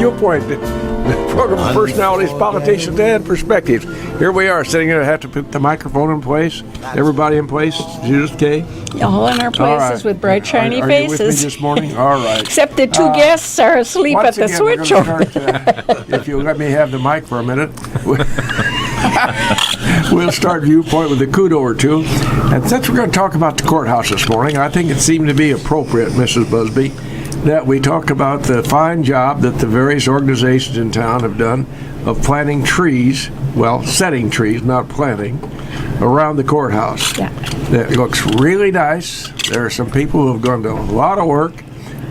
Viewpoint, the program of personalities, politicians, and perspectives. Here we are sitting here. I have to put the microphone in place. Everybody in place. Judith K. All in our places with bright, shiny are faces. You with me this morning? All right. Except the two guests are asleep at the switch over. If you'll let me have the mic for a minute. We'll start Viewpoint with a kudo or two. And since we're going to talk about the courthouse this morning, I think it seemed to be appropriate, Mrs. Busby, that we talk about the fine job that the various organizations in town have done of planting trees, well, setting trees, not planting, around the courthouse. Yeah. It looks really nice. There are some people who have gone to a lot of work.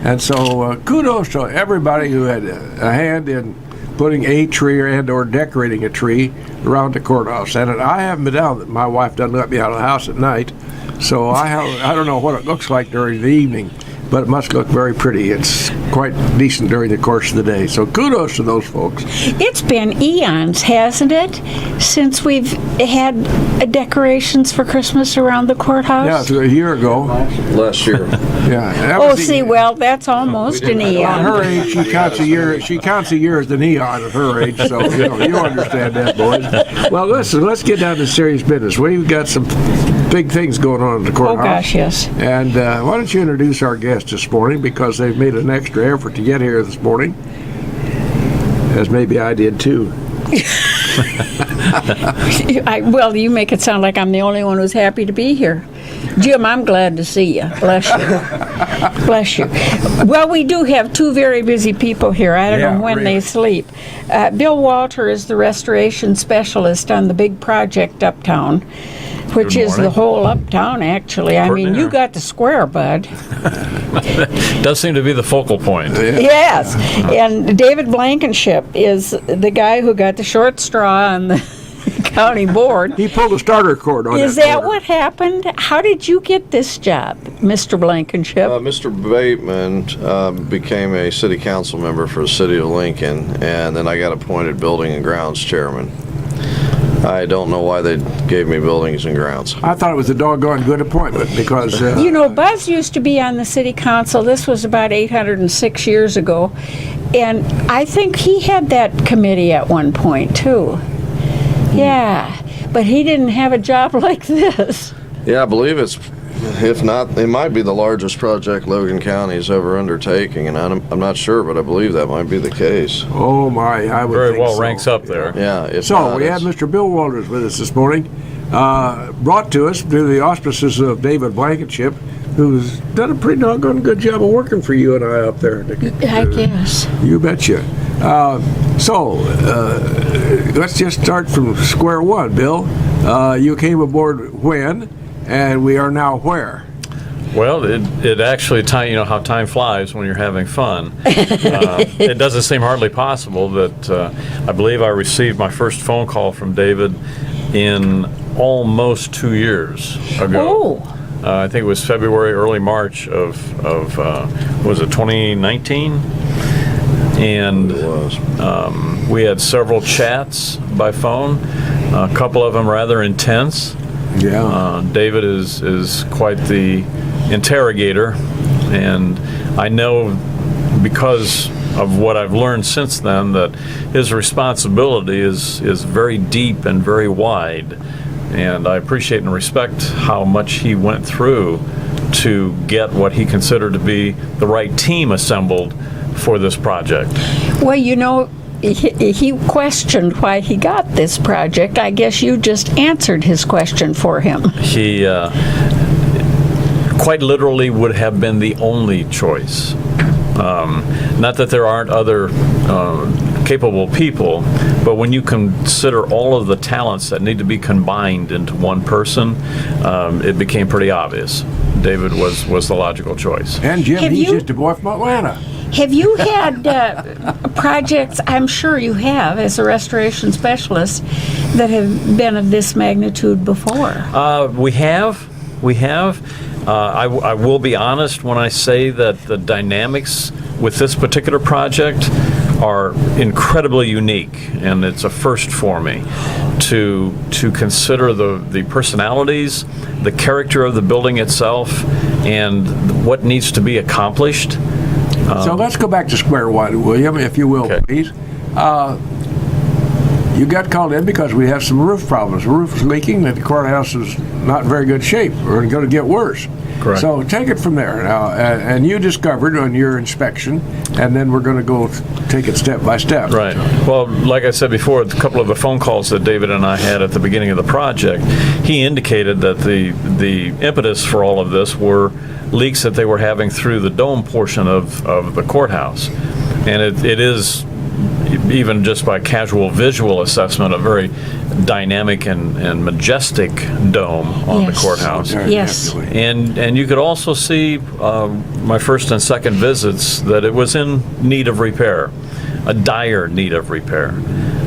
And so kudos to everybody who had a hand in putting a tree or decorating a tree around the courthouse. And I haven't been down. My wife doesn't let me out of the house at night, so I don't know what it looks like during the evening, but it must look very pretty. It's quite decent during the course of the day. So kudos to those folks. It's been eons, hasn't it, since we've had decorations for Christmas around the courthouse? Yeah, it's a year ago. Last year. Yeah. Oh, see, well, that's almost an eon. At her age, she counts a year. She counts a year as an eon at her age. So you understand that, boys. Well, listen. Let's get down to serious business. We've got some big things going on at the courthouse. Oh gosh, yes. And why don't you introduce our guests this morning, because they've made an extra effort to get here this morning, as maybe I did too. Well, you make it sound like I'm the only one who's happy to be here. Jim, I'm glad to see you. Bless you. Bless you. Well, we do have two very busy people here. I don't know when they sleep. Bill Walter is the restoration specialist on the big project uptown, which is the whole uptown, actually. I mean, you got the square, bud. Does seem to be the focal point. Yes. And David Blankenship is the guy who got the short straw on the county board. He pulled a starter cord on Is that what happened? How did you get this job, Mr. Blankenship? Mr. Bateman became a city council member for the city of Lincoln, and then I got appointed building and grounds chairman. I don't know why they gave me buildings and grounds. I thought it was a doggone good appointment because... Buzz used to be on the city council. This was about 806 years ago. And I think he had that committee at one point, too. Yeah. But he didn't have a job like this. Yeah, I believe it's, if not, it might be the largest project Logan County has ever undertaking, and I'm not sure, but I believe that might be the case. Oh, my, I would Very think well so. ranks up there. Yeah. So we have Mr. Bill Walters with us this morning, brought to us through the auspices of David Blankenship, who's done a pretty doggone good job of working for you and I up there. I guess. You betcha. Let's just start from square one, Bill. You came aboard when, and we are now where? Well, it actually, how time flies when you're having fun. It doesn't seem hardly possible that I believe I received my first phone call from David in almost 2 years ago. Oh. I think it was February, early March of was it 2019? And we had several chats by phone, a couple of them rather intense. Yeah. David is quite the interrogator, and I know because of what I've learned since then that his responsibility is very deep and very wide, and I appreciate and respect how much he went through to get what he considered to be the right team assembled for this project. Well, he questioned why he got this project. I guess you just answered his question for him. He quite literally would have been the only choice. Not that there aren't other capable people, but when you consider all of the talents that need to be combined into one person, it became pretty obvious. David was the logical choice. And Jim, he's just a boy from Atlanta. Have you had projects, I'm sure you have, as a restoration specialist, that have been of this magnitude before? We have. I will be honest when I say that the dynamics with this particular project are incredibly unique, and it's a first for me to consider the personalities, the character of the building itself, and what needs to be accomplished. So let's go back to square one, William, if you will, Okay. please. You got called in because we have some roof problems. The roof is leaking, and the courthouse is not in very good shape, or going to get worse. Correct. So take it from there now. And you discovered on your inspection, and then we're going to go take it step by step. Right. Well, like I said before, a couple of the phone calls that David and I had at the beginning of the project, he indicated that the impetus for all of this were leaks that they were having through the dome portion of the courthouse. And it is, even just by casual visual assessment, a very dynamic and majestic dome on the Yes. courthouse. Yes. And you could also see my first and second visits that it was in need of repair, a dire need of repair.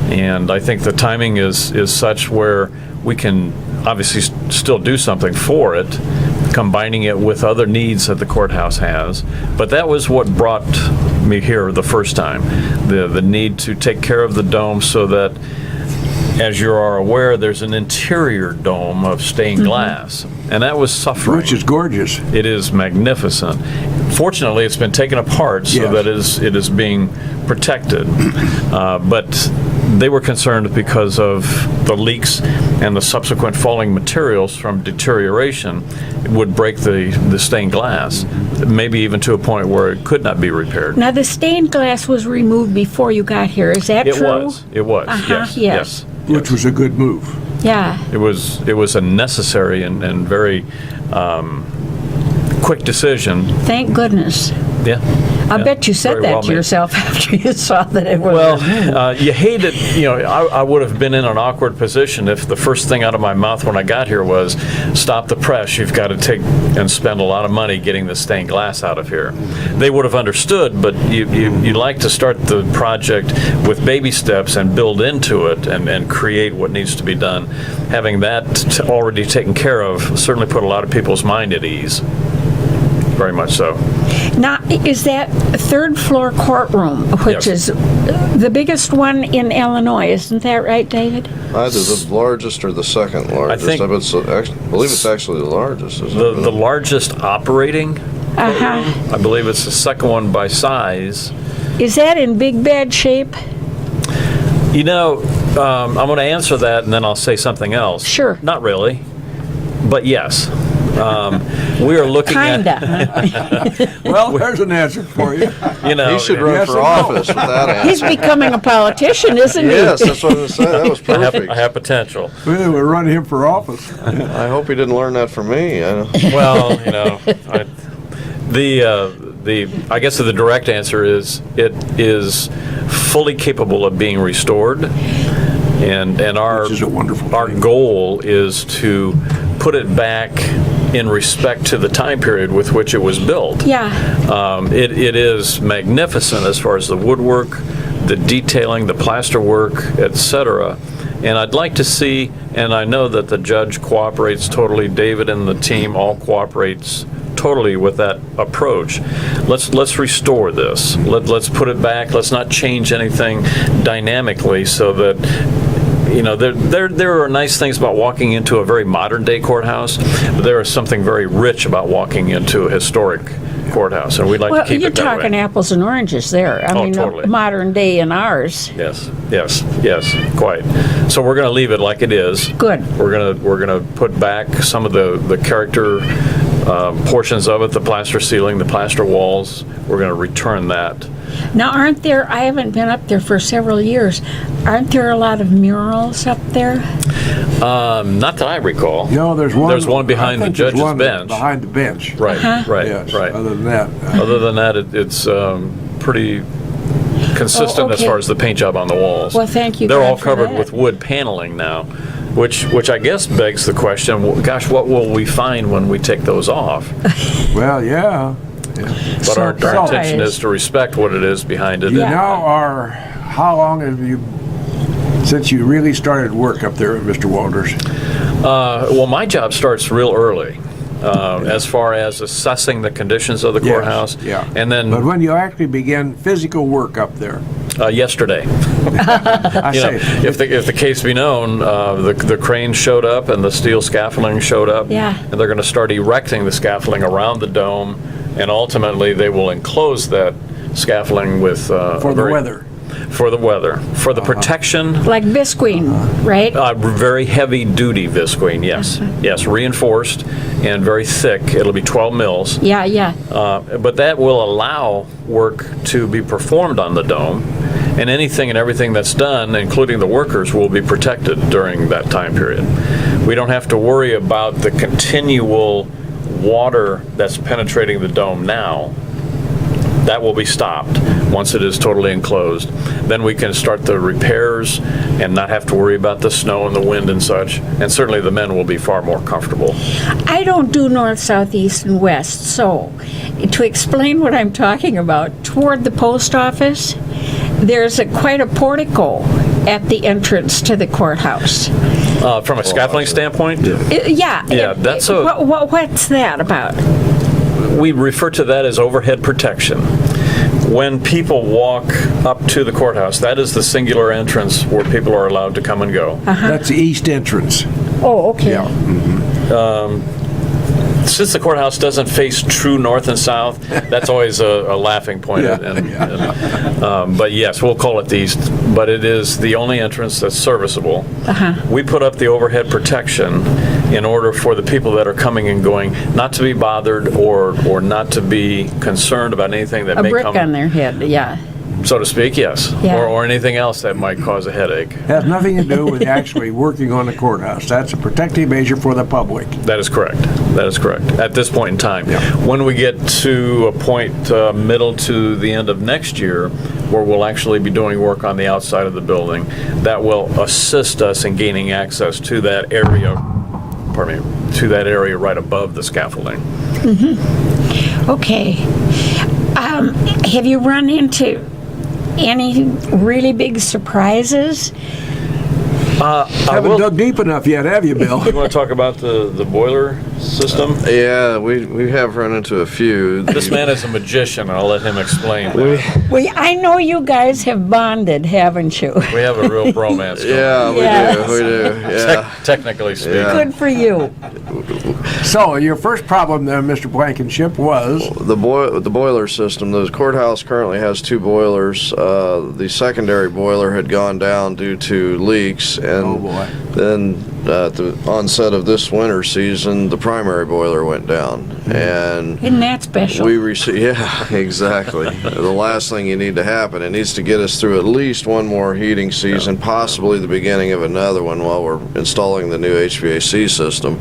And I think the timing is such where we can obviously still do something for it, combining it with other needs that the courthouse has. But that was what brought me here the first time, the need to take care of the dome so that, as you are aware, there's an interior dome of stained glass, and that was suffering. Which is gorgeous. It is magnificent. Fortunately, it's been taken apart so Yes. that it is being protected. But they were concerned because of the leaks and the subsequent falling materials from deterioration would break the stained glass, maybe even to a point where it could not be repaired. Now, the stained glass was removed before you got here. Is that It true? was. It was. Uh-huh, Yes. yes. Which was a good move. Yeah. It was a necessary and very quick decision. Thank goodness. Yeah. I bet you said Very that well to made. yourself after you saw that it was. Well, you hate it. I would have been in an awkward position if the first thing out of my mouth when I got here was, stop the press, you've got to take and spend a lot of money getting the stained glass out of here. They would have understood, but you like to start the project with baby steps and build into it and create what needs to be done. Having that already taken care of certainly put a lot of people's mind at ease. Very much so. Now, is that third floor courtroom, which Yes. is the biggest one in Illinois, isn't that right, David? Either the largest or the second largest. think- I believe it's actually the largest, isn't it? The largest operating, Uh-huh. I believe it's the second one by size. Is that in big bad shape? I'm going to answer that and then I'll say something else. Sure. Not really, but yes. We are looking Kinda. Well, there's an answer for you. at, He should run Yes for or no? office with that He's answer. becoming a politician, isn't he? Yes, that's what I was saying. That was perfect. I have potential. We'll run him for office. I hope he didn't learn that from me. Well, I guess the direct answer is it is fully capable of being restored, and Which is a wonderful our thing. goal is to put it back in respect to the time period with which it was built. Yeah. It is magnificent as far as the woodwork, the detailing, the plaster work, etc. And I'd like to see, and I know that the judge cooperates totally, David and the team all cooperates totally with that approach. Let's restore this. Let's put it back. Let's not change anything dynamically so that there are nice things about walking into a very modern day courthouse, but there is something very rich about walking into a historic courthouse, and we'd like Well, to keep you're it that talking way. apples and oranges there. I Oh, mean, totally. modern day and ours. Yes, quite. So we're going to leave it like it is. Good. We're gonna put back some of the character portions of it, the plaster ceiling, the plaster walls. We're going to return that. Now, aren't there, I haven't been up there for several years, aren't there a lot of murals up there? Not that I recall. There's one. There's one behind I the think there's judge's one bench. Behind the bench. Right, right, Yes. right. Other than that, Other than that, it's pretty consistent as okay. far as the paint job on the walls. Well, thank you, They're God, all for covered that. with wood paneling now, which I guess begs the question, well, gosh, what will we find when we take those off? well, yeah. But our Surprise. intention is to respect what it is behind it. You Yeah. now are. How long have you since you really started work up there, Mr. Walters? Well, my job starts real early. As far as assessing the conditions of the courthouse. Yeah. And then But when you actually begin physical work up there, yesterday. I say, If the case be known, the crane showed up and the steel scaffolding showed up. Yeah. And they're going to start erecting the scaffolding around the dome, and ultimately they will enclose that scaffolding with For the weather. For the weather. For the protection, Like visqueen, right? very heavy-duty visqueen, yes. Yes, reinforced and very thick. It'll be 12 mils. Yeah. But that will allow work to be performed on the dome, and anything and everything that's done, including the workers, will be protected during that time period. We don't have to worry about the continual water that's penetrating the dome now. That will be stopped once it is totally enclosed. Then we can start the repairs and not have to worry about the snow and the wind and such. And certainly the men will be far more comfortable. I don't do north, south, east, and west, so to explain what I'm talking about, toward the post office, there's quite a portico at the entrance to the courthouse. From a scaffolding standpoint, Yeah, that's what's that about? we refer to that as overhead protection. When people walk up to the courthouse, that is the singular entrance where people are allowed to come and go. That's the east entrance. Oh, okay. Yeah. Since the courthouse doesn't face true north and south, that's always a laughing point. Yeah. But yes, we'll call it the east, but it is the only entrance that's serviceable. We put up the overhead protection in order for the people that are coming and going not to be bothered or not to be concerned about anything that A may brick come, on their head, yeah. so to speak, yes, Yeah. or anything else that might cause a headache. Has nothing to do with actually working on the courthouse. That's a protective measure for the public. That is correct. That is correct. At this point in time. Yeah. When we get to a point middle to the end of next year, where we'll actually be doing work on the outside of the building, that will assist us in gaining access to that area, to that area right above the scaffolding. Okay. Have you run into any really big surprises? Haven't dug deep enough yet, have you, Bill? You want to talk about the boiler system? Yeah, we have run into a few. This man is a magician, and I'll let him explain. Well, I know you guys have bonded, haven't you? We have a real bromance. Yeah, we Yes. do. We do. Yeah. Technically speaking. Yeah. Good for you. So, your first problem there, Mr. Blankenship, was? The boiler system. The courthouse currently has two boilers. The secondary boiler had gone down due to leaks, and Oh, boy. then at the onset of this winter season, the primary boiler went down, and Isn't that special? we received. Yeah, exactly. The last thing you need to happen. It needs to get us through at least one more heating season, possibly the beginning of another one while we're installing the new HVAC system.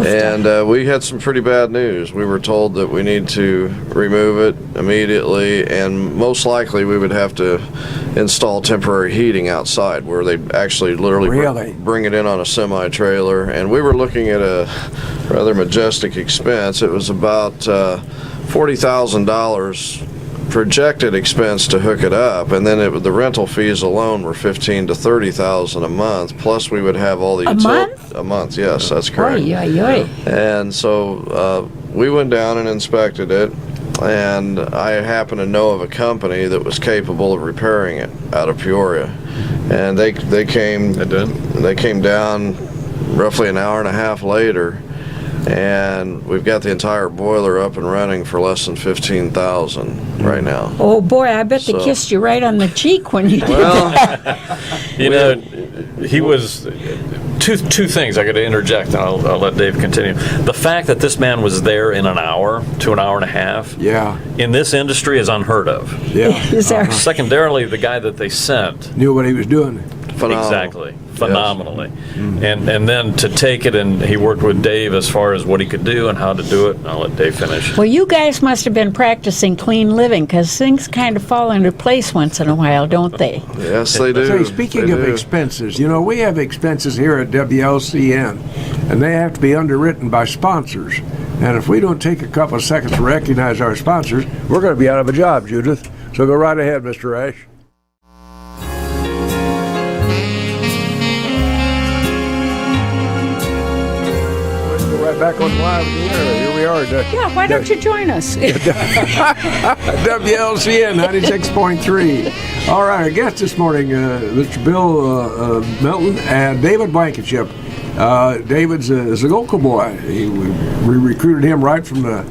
And we had some pretty bad news. We were told that we need to remove it immediately, and most likely we would have to install temporary heating outside, where they actually literally Really? bring it in on a semi-trailer. And we were looking at a rather majestic expense. It was about $40,000 projected expense to hook it up, and then the rental fees alone were $15,000 to $30,000 a month. Plus, we would have all the month? A month, yes, that's correct. Oy, oy, oy. And so we went down and inspected it, and I happen to know of a company that was capable of repairing it out of Peoria, and they came. They came down roughly an hour and a half later. And we've got the entire boiler up and running for less than $15,000 right now. Oh, boy, I bet they So- kissed you right on the cheek when you did Well, that. You know, he was two things I got to interject, and I'll let Dave continue. The fact that this man was there in an hour to an hour and a half, Yeah. in this industry is unheard of. Yeah. Is there? Secondarily, the guy that they sent, Knew what he was doing. phenomenal. exactly, phenomenally, and then to take it, and he worked with Dave as far as what he could do and how to do it. And I'll let Dave finish. Well, you guys must have been practicing clean living, because things kind of fall into place once in a while, don't they? Yes, they do. Say, speaking They of do. expenses, you know, we have expenses here at WLCN, and they have to be underwritten by sponsors. And if we don't take a couple of seconds to recognize our sponsors, we're going to be out of a job, Judith. So go right ahead, Mr. Ash. We're right back on live in the air. Here we are. Yeah, why don't you join us? WLCN 96.3. All right, our guests this morning, Mr. Bill Milton and David Blankenship. David's is a local boy. We recruited him right from the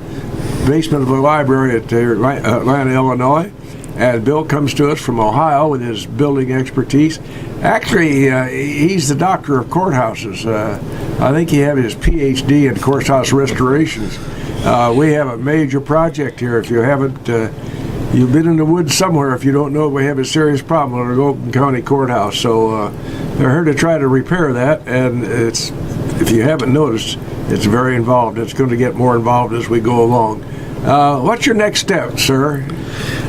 basement of the library at Atlanta, Illinois. And Bill comes to us from Ohio with his building expertise. Actually, he's the doctor of courthouses. I think he has his PhD in courthouse restorations. We have a major project here. If you haven't, you've been in the woods somewhere. If you don't know, we have a serious problem at the Logan County Courthouse. So they're here to try to repair that. And it's, if you haven't noticed, it's very involved. It's going to get more involved as we go along. What's your next step, sir?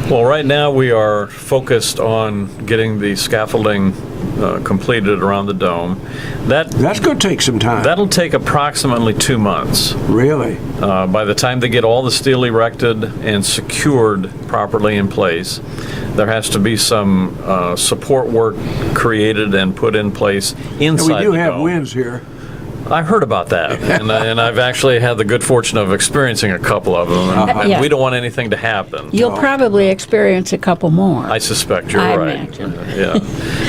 Well, right now we are focused on getting the scaffolding completed around the dome. That's going to take some time. That'll take approximately 2 months. Really? By the time they get all the steel erected and secured properly in place, there has to be some support work created and put in place inside And we do the have dome. winds here. I heard about that, and I've actually had the good fortune of experiencing a couple of them, and Yeah. we don't want anything to happen. You'll probably experience a couple more. I suspect you're I right. imagine. Yeah.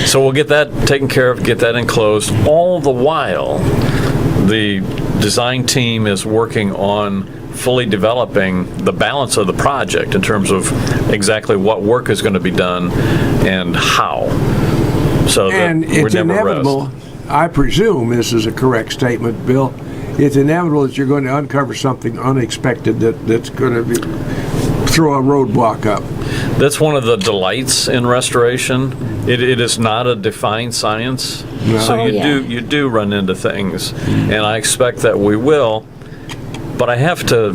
So we'll get that taken care of, get that enclosed. All the while, the design team is working on fully developing the balance of the project in terms of exactly what work is going to be done and how. So that And we it's never inevitable, rest. I presume this is a correct statement, Bill, it's inevitable that you're going to uncover something unexpected that's going to throw a roadblock up. That's one of the delights in restoration. It is not a defined science, so Oh, yeah. you do run into things, and I expect that we will. But I have to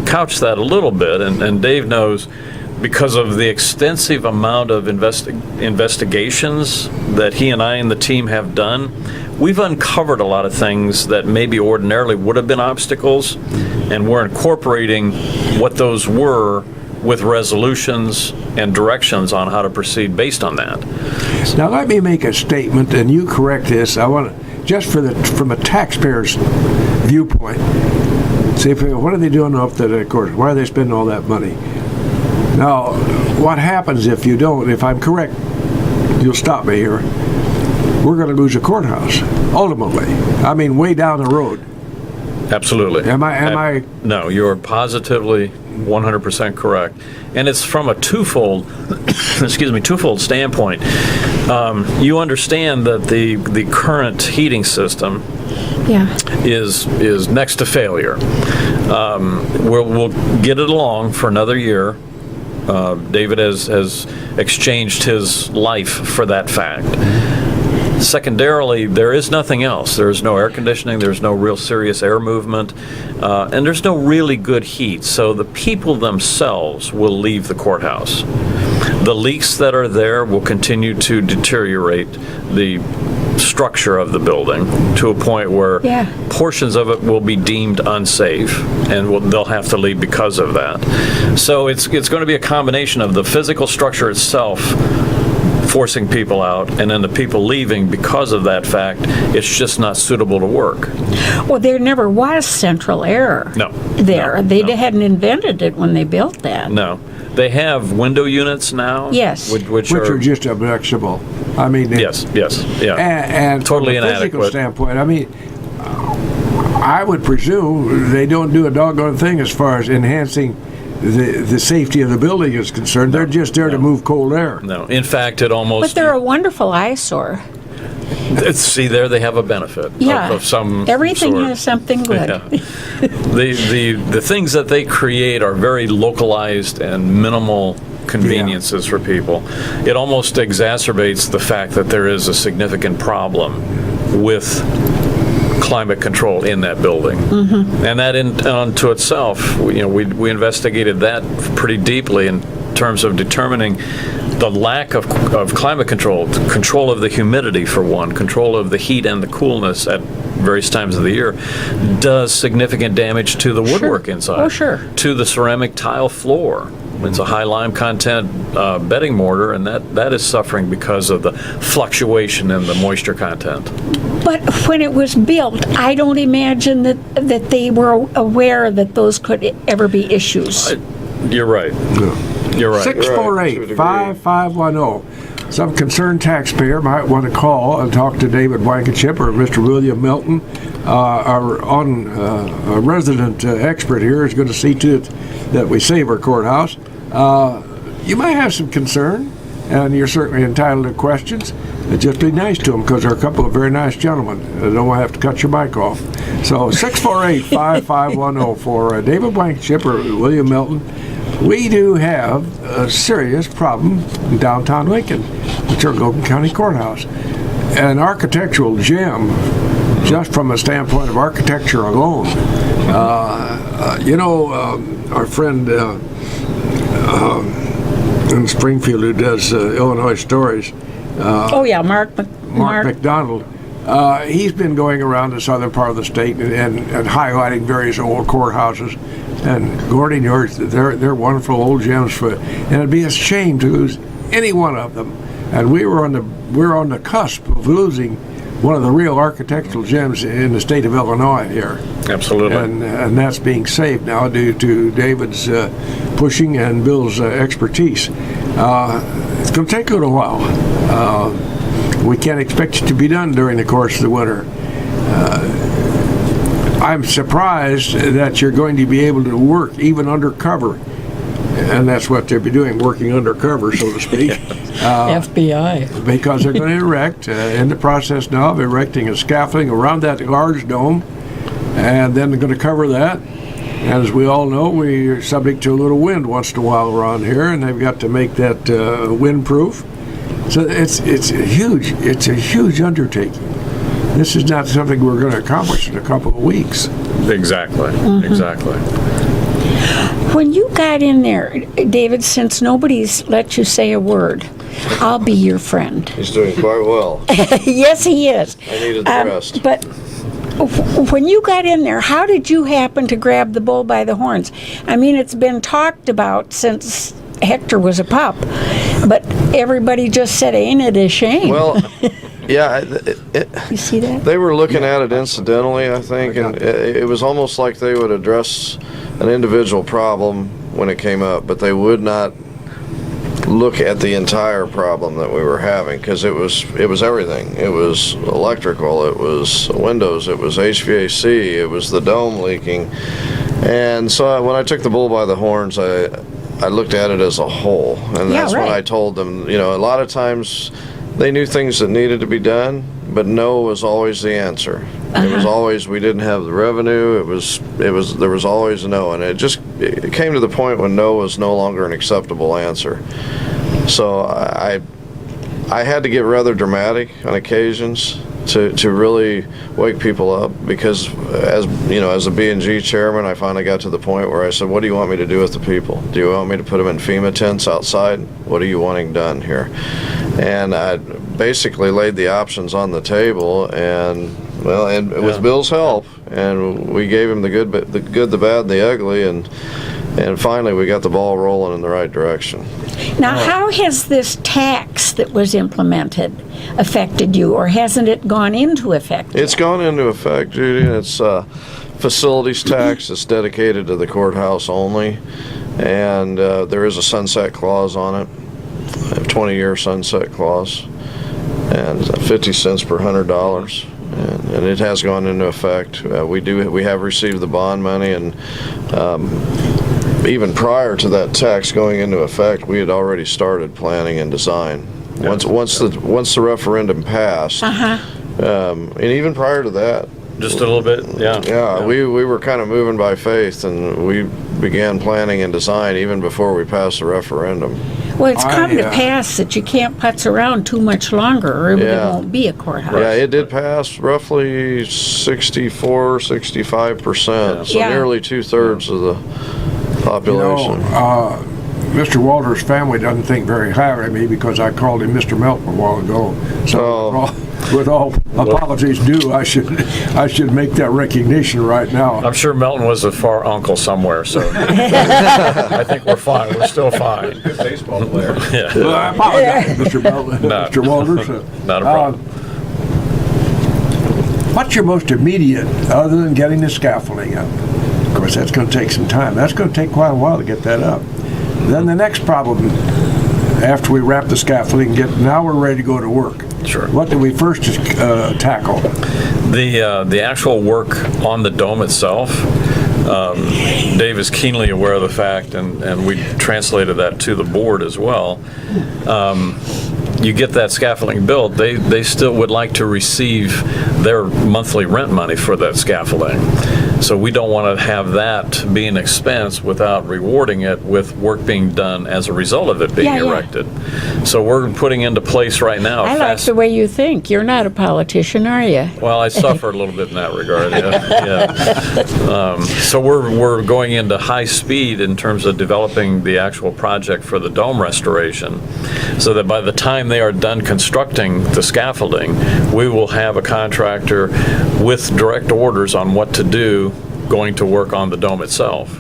couch that a little bit, and Dave knows, because of the extensive amount of investigations that he and I and the team have done, we've uncovered a lot of things that maybe ordinarily would have been obstacles, and we're incorporating what those were with resolutions and directions on how to proceed based on that. Now let me make a statement, and you correct this. I want to, just from a taxpayer's viewpoint, see what are they doing up to the court? Why are they spending all that money? Now, what happens if you don't? If I'm correct, you'll stop me here. We're going to lose a courthouse, ultimately. I mean, way down the road. Absolutely. Am I? No, you're positively 100% correct. And it's from a twofold standpoint. You understand that the current heating system Yeah. is next to failure. We'll get it along for another year. David has exchanged his life for that fact. Secondarily, there is nothing else. There's no air conditioning, there's no real serious air movement, and there's no really good heat. So the people themselves will leave the courthouse. The leaks that are there will continue to deteriorate the structure of the building to a point where portions of it will be deemed unsafe, and they'll have to leave because of that. So it's going to be a combination of the physical structure itself forcing people out, and then the people leaving because of that fact. It's just not suitable to work. Well, there never was central air there. No, They no. hadn't invented it when they built that. No. They have window units now. Yes. Which are just objectionable. I mean, Yes, yeah. And Totally from a physical inadequate. standpoint, I mean, I would presume they don't do a doggone thing as far as enhancing the safety of the building is concerned. They're just there to move cold air. No. In fact, it almost... But they're a wonderful eyesore. See, there they have a benefit Yeah. of some Everything sort. has something good. Yeah. The things that they create are very localized and minimal conveniences for people. It almost exacerbates the fact that there is a significant problem with climate control in that building. Mm-hmm. And that unto itself, we investigated that pretty deeply in terms of determining the lack of climate control of the humidity for one, control of the heat and the coolness at various times of the year, does significant damage to the woodwork inside. Oh, sure. To the ceramic tile floor. It's a high lime content bedding mortar, and that is suffering because of the fluctuation in the moisture content. But when it was built, I don't imagine that they were aware that those could ever be issues. You're right. You're right. 648-5510. some concerned taxpayer might want to call and talk to David Blankenship or Mr. William Milton. Our resident expert here is going to see to it that we save our courthouse. You might have some concern, and you're certainly entitled to questions. Just be nice to them, because they're a couple of very nice gentlemen. Don't want to have to cut your mic off. So 648-5510 for David Blankenship or William Milton. We do have a serious problem in downtown Lincoln, which are Logan County Courthouse. An architectural gem, just from a standpoint of architecture alone. Our friend in Springfield who does Illinois Stories, Mark McDonald, he's been going around the southern part of the state and highlighting various old courthouses. And Gordon, they're wonderful old gems and it'd be a shame to lose any one of them. And we're on the cusp of losing one of the real architectural gems in the state of Illinois here. Absolutely. And that's being saved now due to David's pushing and Bill's expertise. It's going to take a little while. We can't expect it to be done during the course of the winter. I'm surprised that you're going to be able to work even undercover. And that's what they'll be doing, working undercover, so to speak. FBI. Because they're going to erect, in the process now of erecting a scaffolding around that large dome, and then they're going to cover that. And as we all know, we're subject to a little wind once in a while around here, and they've got to make that windproof. So it's a huge undertaking. This is not something we're going to accomplish in a couple of weeks. Exactly. Exactly. When you got in there, David, since nobody's let you say a word, I'll be your friend. He's doing quite well. Yes, he is. I needed the rest. But when you got in there, how did you happen to grab the bull by the horns? I mean, it's been talked about since Hector was a pup, but everybody just said, ain't it a shame? Well, yeah. You see that? They were looking at it incidentally, I think, and it was almost like they would address an individual problem when it came up, but they would not look at the entire problem that we were having, because it was everything. It was electrical, it was windows, it was HVAC, it was the dome leaking. And so when I took the bull by the horns, I looked at it as a whole, and that's when I told them, a lot of times they knew things that needed to be done, but no was always the answer. It was always, we didn't have the revenue. There was always no, and it came to the point when no was no longer an acceptable answer. So I had to get rather dramatic on occasions to really wake people up, because as a B&G chairman, I finally got to the point where I said, what do you want me to do with the people? Do you want me to put them in FEMA tents outside? What are you wanting done here? And I basically laid the options on the table, and with Bill's help, and we gave him the good, the bad, and the ugly, and finally we got the ball rolling in the right direction. Now, how has this tax that was implemented affected you, or hasn't it gone into effect yet? It's gone into effect, Judy. It's facilities tax. It's dedicated to the courthouse only, and there is a sunset clause on it, a 20-year sunset clause, and 50 cents per $100. And it has gone into effect. We have received the bond money, and even prior to that tax going into effect, we had already started planning and design. Once the referendum passed, and even prior to that, just a little bit, yeah. We were kind of moving by faith, and we began planning and design even before we passed the referendum. Well, it's come to pass that you can't putz around too much longer, or it won't be a courthouse. Yeah, it did pass roughly 65%, so nearly 2/3 of the population. Mr. Walter's family doesn't think very highly of me because I called him Mr. Milton a while ago. So with all apologies due, I should make that recognition right now. I'm sure Melton was a far uncle somewhere, so I think we're fine. We're still fine. Good baseball player. Yeah. Well, I apologize, Mr. Milton, Mr. Walters. Not a problem. What's your most immediate, other than getting the scaffolding up? Of course, that's going to take some time. That's going to take quite a while to get that up. Then the next problem after we wrap the scaffolding, now we're ready to go to work. Sure. What do we first tackle? The actual work on the dome itself, Dave is keenly aware of the fact, and we translated that to the board as well. You get that scaffolding built, they still would like to receive their monthly rent money for that scaffolding. So we don't want to have that be an expense without rewarding it with work being done as a result of it being erected. So we're putting into place right now. I like the way you think. You're not a politician, are you? Well, I suffer a little bit in that regard. Yeah. So we're going into high speed in terms of developing the actual project for the dome restoration, so that by the time they are done constructing the scaffolding, we will have a contractor with direct orders on what to do going to work on the dome itself.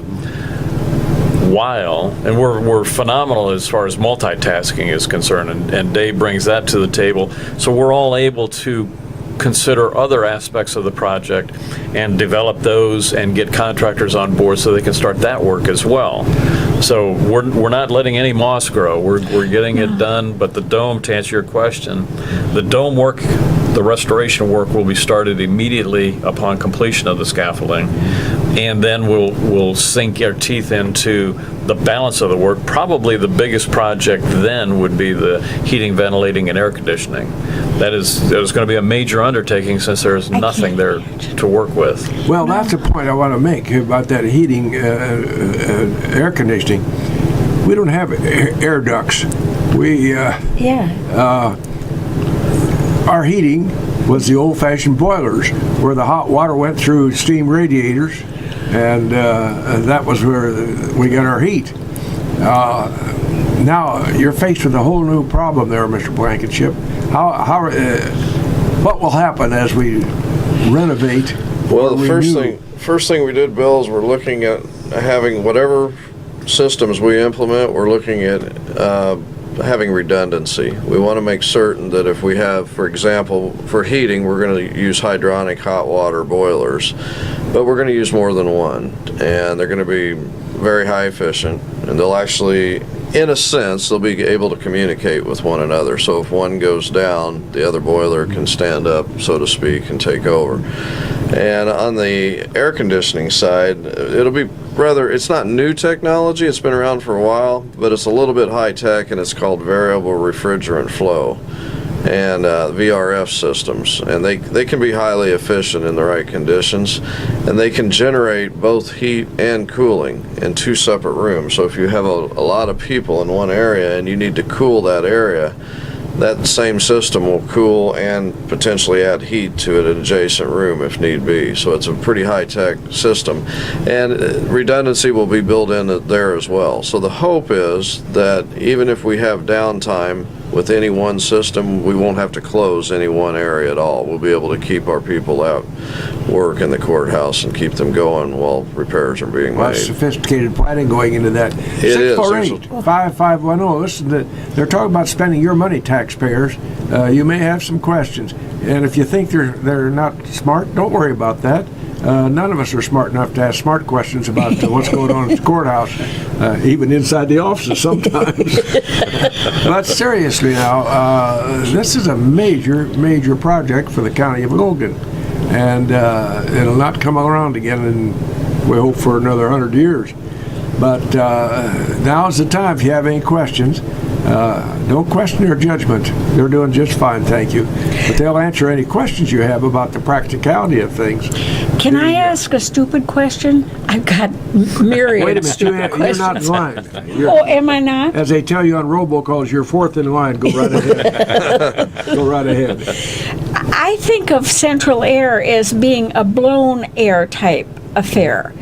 And we're phenomenal as far as multitasking is concerned, and Dave brings that to the table, so we're all able to consider other aspects of the project and develop those and get contractors on board so they can start that work as well. So we're not letting any moss grow. We're getting it done, but the dome, to answer your question, the dome work, the restoration work will be started immediately upon completion of the scaffolding, and then we'll sink our teeth into the balance of the work. Probably the biggest project then would be the heating, ventilating, and air conditioning. That is going to be a major undertaking since there's nothing there to work with. Well, that's a point I want to make about that heating, air conditioning. We don't have air ducts. Our heating was the old-fashioned boilers, where the hot water went through steam radiators, and that was where we got our heat. Now you're faced with a whole new problem there, Mr. Blankenship. What will happen as we renovate? Well, the first thing we did, Bill, is we're looking at having whatever systems we implement, we're looking at having redundancy. We want to make certain that if we have, for example, for heating, we're going to use hydronic hot water boilers, but we're going to use more than one, and they're going to be very high efficient, and they'll actually, in a sense, they'll be able to communicate with one another. So if one goes down, the other boiler can stand up, so to speak, and take over. And on the air conditioning side, it'll be it's not new technology, it's been around for a while, but it's a little bit high tech, and it's called variable refrigerant flow, and VRF systems, and they can be highly efficient in the right conditions, and they can generate both heat and cooling in two separate rooms. So if you have a lot of people in one area and you need to cool that area, that same system will cool and potentially add heat to an adjacent room if need be. So it's a pretty high-tech system, and redundancy will be built in there as well. So the hope is that even if we have downtime with any one system, we won't have to close any one area at all. We'll be able to keep our people out work in the courthouse and keep them going while repairs are being made. Sophisticated planning going into that. It is. 648-5510. Listen, they're talking about spending your money, taxpayers. You may have some questions, and if you think they're not smart, don't worry about that. None of us are smart enough to ask smart questions about what's going on at the courthouse, even inside the offices sometimes. But seriously now, this is a major, major project for the county of Logan, and it'll not come around again, and we hope for another 100 years. But now's the time. If you have any questions, don't question their judgment. They're doing just fine, thank you. But they'll answer any questions you have about the practicality of things. Can I ask a stupid question? I've got myriad Wait a minute, stupid questions. you're not in line. Oh, am I not? As they tell you on robocalls, you're fourth in line. Go right ahead. Go right ahead. I think of central air as being a blown air type affair.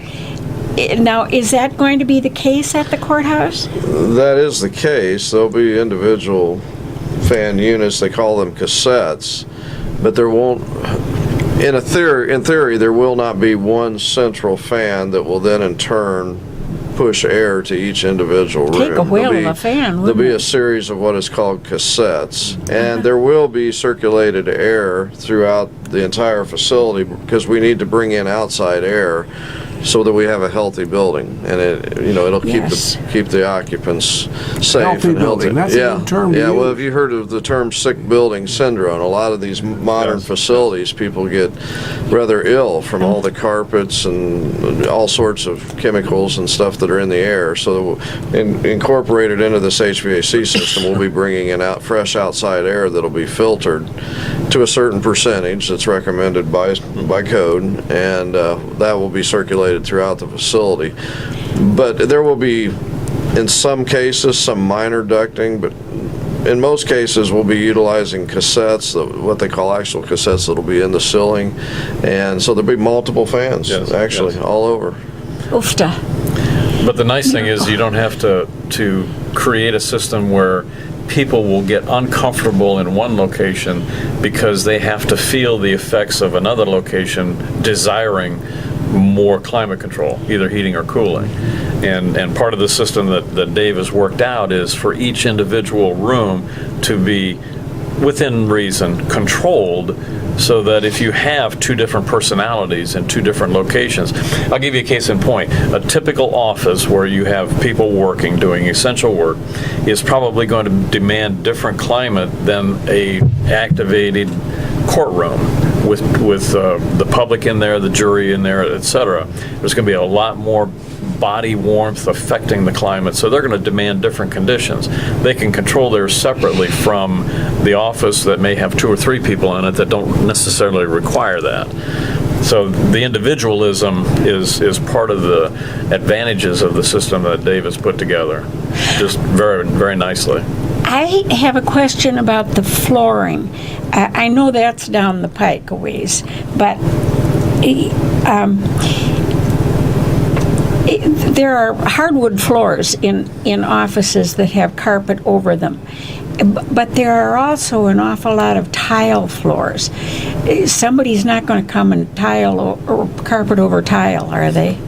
Now, is that going to be the case at the courthouse? That is the case. There'll be individual fan units, they call them cassettes, but there won't, in theory, there will not be one central fan that will then in turn push air to each individual room. Take a whale of a fan, There'll be a series of what is called cassettes, and there will be circulated air throughout the entire facility because we need to bring in outside air so that we have a healthy building, and it'll Yes. keep the occupants safe Healthy and healthy. building. That's a yeah, good term to yeah. Well, use. have you heard of the term sick building syndrome? A lot of these modern Yes. facilities, people get rather ill from all the carpets and all sorts of chemicals and stuff that are in the air. So, incorporated into this HVAC system, we'll be bringing in fresh outside air that'll be filtered to a certain percentage that's recommended by code, and that will be circulated throughout the facility. But there will be, in some cases, some minor ducting, but in most cases we'll be utilizing cassettes, what they call actual cassettes, that'll be in the ceiling, and so there'll be multiple fans, Yes, actually, yes. all over. Oofta. But the nice thing is you don't have to create a system where people will get uncomfortable in one location because they have to feel the effects of another location desiring more climate control, either heating or cooling. And part of the system that Dave has worked out is for each individual room to be, within reason, controlled, so that if you have two different personalities in two different locations, I'll give you a case in point. A typical office where you have people working, doing essential work, is probably going to demand different climate than a activated courtroom with the public in there, the jury in there, etc. There's going to be a lot more body warmth affecting the climate, so they're going to demand different conditions. They can control theirs separately from the office that may have 2 or 3 people in it that don't necessarily require that. So the individualism is part of the advantages of the system that Dave has put together, just very, very nicely. I have a question about the flooring. I know that's down the pike a ways, but there are hardwood floors in offices that have carpet over them. But there are also an awful lot of tile floors. Somebody's not going to come and tile or carpet over tile, are they?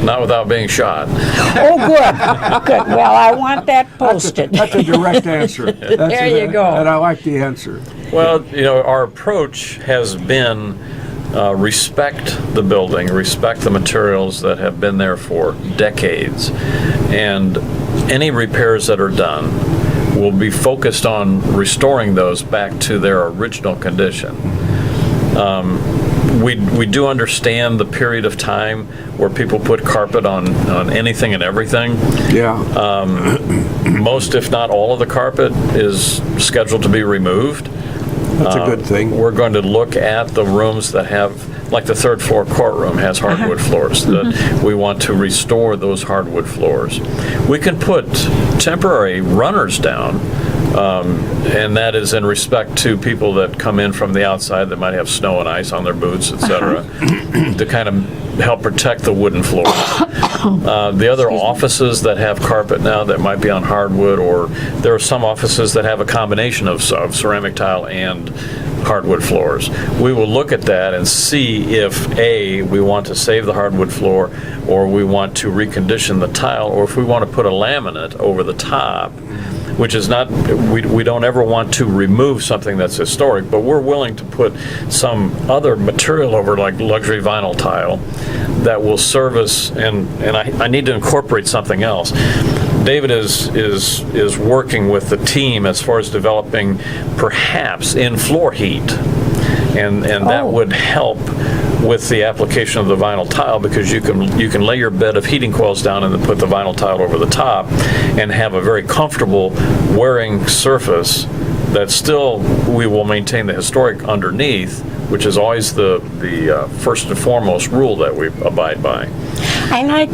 Not without being shot. Oh, good. Good. Well, I want that posted. That's a direct answer. There you go. And I like the answer. Well, our approach has been respect the building, respect the materials that have been there for decades, and any repairs that are done will be focused on restoring those back to their original condition. We do understand the period of time where people put carpet on anything and everything. Yeah. Most, if not all, of the carpet is scheduled to be removed. That's a good thing. We're going to look at the rooms that have, like the 3rd floor courtroom has hardwood floors, that we want to restore those hardwood floors. We can put temporary runners down, and that is in respect to people that come in from the outside that might have snow and ice on their boots, etc., to kind of help protect the wooden floors. The other offices that have carpet now that might be on hardwood, or there are some offices that have a combination of ceramic tile and hardwood floors. We will look at that and see if A, we want to save the hardwood floor, or we want to recondition the tile, or if we want to put a laminate over the top, which is not, we don't ever want to remove something that's historic, but we're willing to put some other material over, like luxury vinyl tile, that will service, and I need to incorporate something else. David is working with the team as far as developing perhaps in-floor heat, and that would help with the application of the vinyl tile, because you can lay your bed of heating coils down and then put the vinyl tile over the top and have a very comfortable wearing surface that still we will maintain the historic underneath, which is always the first and foremost rule that we abide by. I like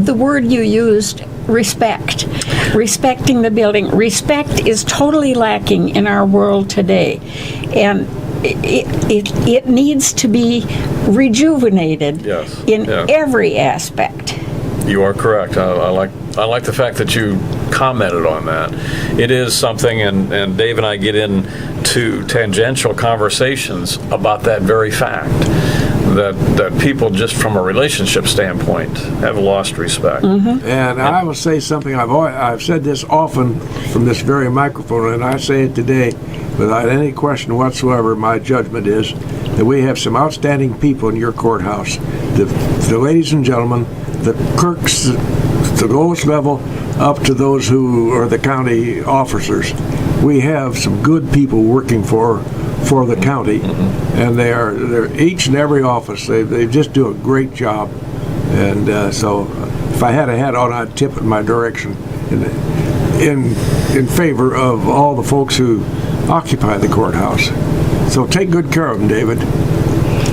the word you used, respect. Respecting the building. Respect is totally lacking in our world today, and it needs to be rejuvenated. Yes. In every aspect. You are correct. I like the fact that you commented on that. It is something, and Dave and I get into tangential conversations about that very fact. that people, just from a relationship standpoint, have lost respect. And I will say something, I've said this often from this very microphone, and I say it today without any question whatsoever. My judgment is that we have some outstanding people in your courthouse. The ladies and gentlemen, the clerks, the lowest level, up to those who are the county officers. We have some good people working for the county, and they're each and every office. They just do a great job, and so if I had a hat on, I'd tip in my direction in favor of all the folks who occupy the courthouse. So take good care of them, David.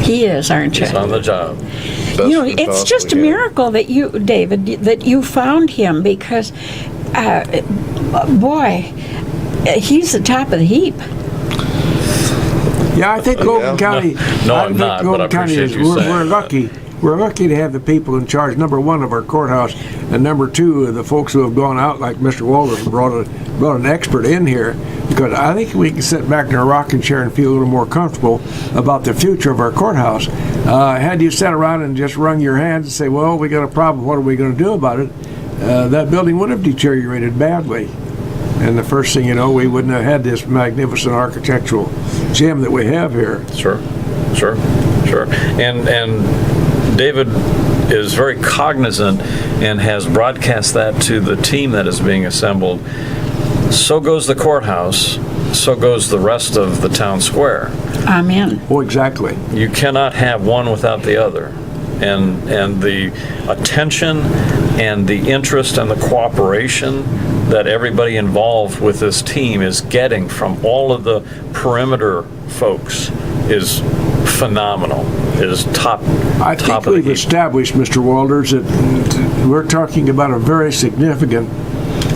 He is, aren't you? He's on the job. Best You know, we it's just a possibly can. miracle that you, David, that you found him, because, boy, he's the top of the heap. Yeah, I think Logan County. No, I I'm think not, but I appreciate you saying we're that. lucky. We're lucky to have the people in charge. Number one, of our courthouse, and number two, the folks who have gone out, like Mr. Walter, and brought an expert in here, because I think we can sit back in a rocking chair and feel a little more comfortable about the future of our courthouse. Had you sat around and just wrung your hands and say, "Well, we got a problem. What are we going to do about it?" That building would have deteriorated badly. And the first thing you know, we wouldn't have had this magnificent architectural gem that we have here. Sure. And David is very cognizant and has broadcast that to the team that is being assembled. So goes the courthouse, so goes the rest of the town square. Amen. Oh, exactly. You cannot have one without the other. And the attention and the interest and the cooperation that everybody involved with this team is getting from all of the perimeter folks is phenomenal. It is top I think of the we've heap. established, Mr. Walters, that we're talking about a very significant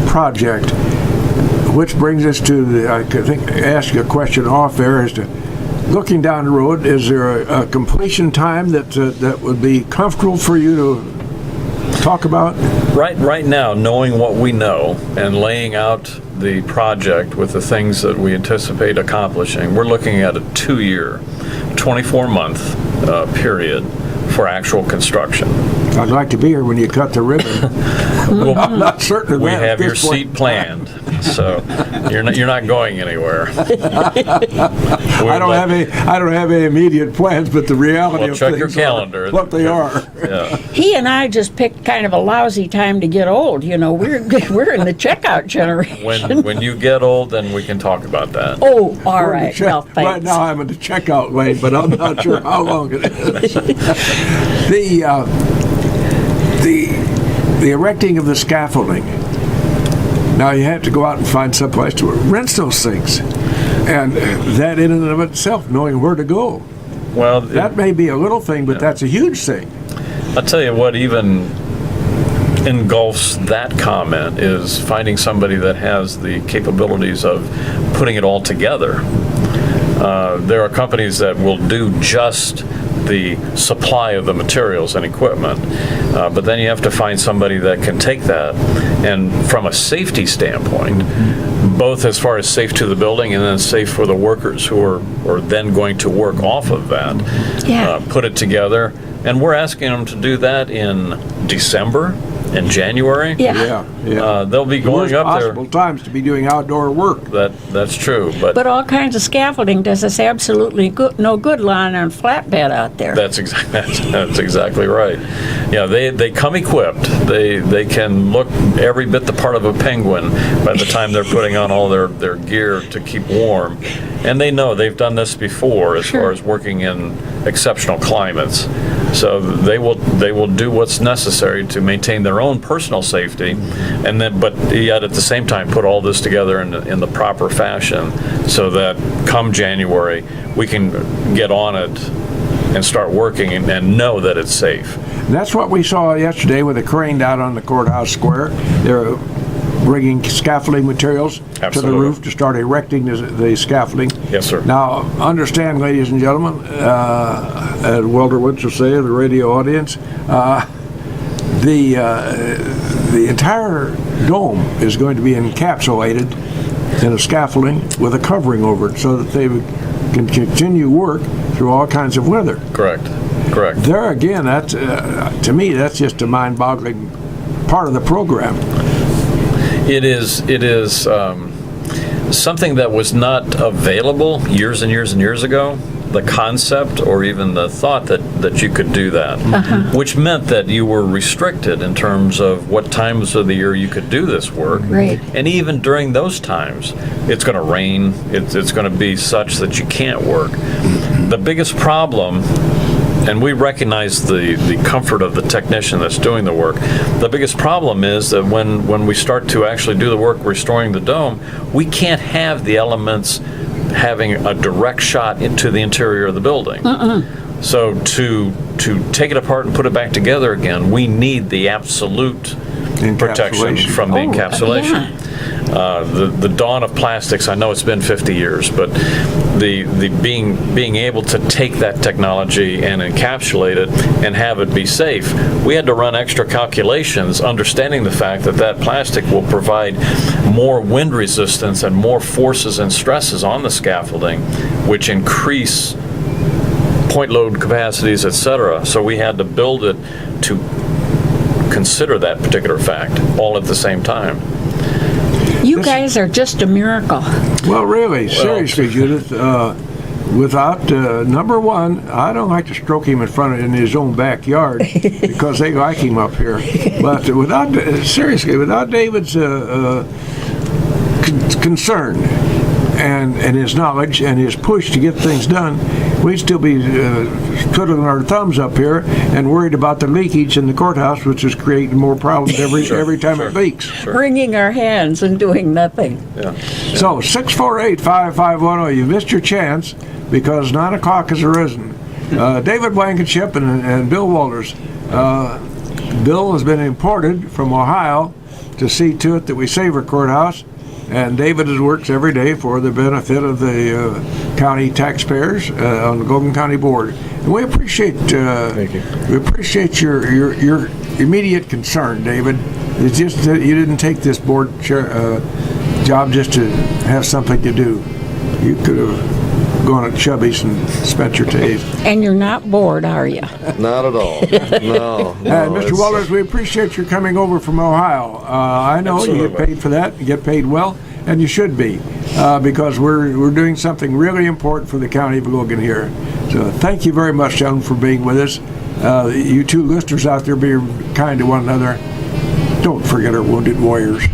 project, which brings us to I think ask you a question off air as to, looking down the road, is there a completion time that would be comfortable for you to talk about? Right now, knowing what we know and laying out the project with the things that we anticipate accomplishing, we're looking at a 2-year, 24-month period for actual construction. I'd like to be here when you cut the ribbon. I'm not certain of We that have at your this point. seat planned, so you're not going anywhere. I don't have any immediate plans, but the reality Well, of check things your calendar. are what they are. Yeah. He and I just picked kind of a lousy time to get old. You know, we're in the checkout generation. When you get old, then we can talk about that. Oh, all right. Well, thanks. Right now I'm in the checkout lane, but I'm not sure how long it is. The erecting of the scaffolding. Now you have to go out and find someplace to rent those things, and that in and of itself, knowing where to go, Well, that may be a little thing, but that's a huge thing. I'll tell you what even engulfs that comment is finding somebody that has the capabilities of putting it all together. There are companies that will do just the supply of the materials and equipment, but then you have to find somebody that can take that, and from a safety standpoint, both as far as safe to the building and then safe for the workers who are then going to work off of that, Yeah. put it together. And we're asking them to do that in December and January. Yeah. They'll be going Worst up possible times to be doing outdoor work. there. That's true, But all kinds of scaffolding does us absolutely no good lying on a flatbed out there. That's exactly right. Yeah, they come equipped. They can look every bit the part of a penguin by the time they're putting on all their gear to keep warm. And they know they've done this before as far as working in exceptional climates. So they will do what's necessary to maintain their own personal safety, and then but yet at the same time put all this together in the proper fashion, so that come January we can get on it and start working and know that it's safe. And that's what we saw yesterday with the crane down on the courthouse square. They're bringing scaffolding materials to the Absolutely. roof to start erecting the scaffolding. Yes, sir. Now, understand, ladies and gentlemen, as Walter Woods will say, the radio audience, the entire dome is going to be encapsulated in a scaffolding with a covering over it, so that they can continue work through all kinds of weather. Correct. Correct. There again, that's to me, that's just a mind-boggling part of the program. It is something that was not available years and years and years ago. The concept or even the thought that you could do that, which meant that you were restricted in terms of what times of the year you could do this work. Right. And even during those times, it's going to rain, it's going to be such that you can't work. The biggest problem, and we recognize the comfort of the technician that's doing the work, the biggest problem is that when we start to actually do the work restoring the dome, we can't have the elements having a direct shot into the interior of the building. So to take it apart and put it back together again, we need the absolute protection from the encapsulation. The dawn of plastics, I know it's been 50 years, but the being able to take that technology and encapsulate it and have it be safe, we had to run extra calculations understanding the fact that plastic will provide more wind resistance and more forces and stresses on the scaffolding, which increase point load capacities, etc. So we had to build it to consider that particular fact all at the same time. You guys are just a miracle. Well, really, seriously, Judith, without, number one, I don't like to stroke him in his own backyard because they like him up here. But seriously, without David's concern and his knowledge and his push to get things done, we'd still be twiddling our thumbs up here and worried about the leakage in the courthouse, which is creating more problems every time it leaks. Wringing our hands and doing nothing. Yeah. So 648-5510, you missed your chance because 9 o'clock has arisen. David Blankenship and Bill Walters. Bill has been imported from Ohio to see to it that we save our courthouse. And David works every day for the benefit of the county taxpayers on the Logan County Board. And we appreciate Thank you. We appreciate your immediate concern, David. It's just that you didn't take this board job just to have something to do. You could have gone to Chubby's and spent your days. And you're not bored, are you? Not at all. No. Mr. Walters, we appreciate your coming over from Ohio. I know you get Absolutely. paid for that. You get paid well, and you should be, because we're doing something really important for the county of Logan here. So thank you very much, gentlemen, for being with us. You two listeners out there, be kind to one another. Don't forget our wounded warriors.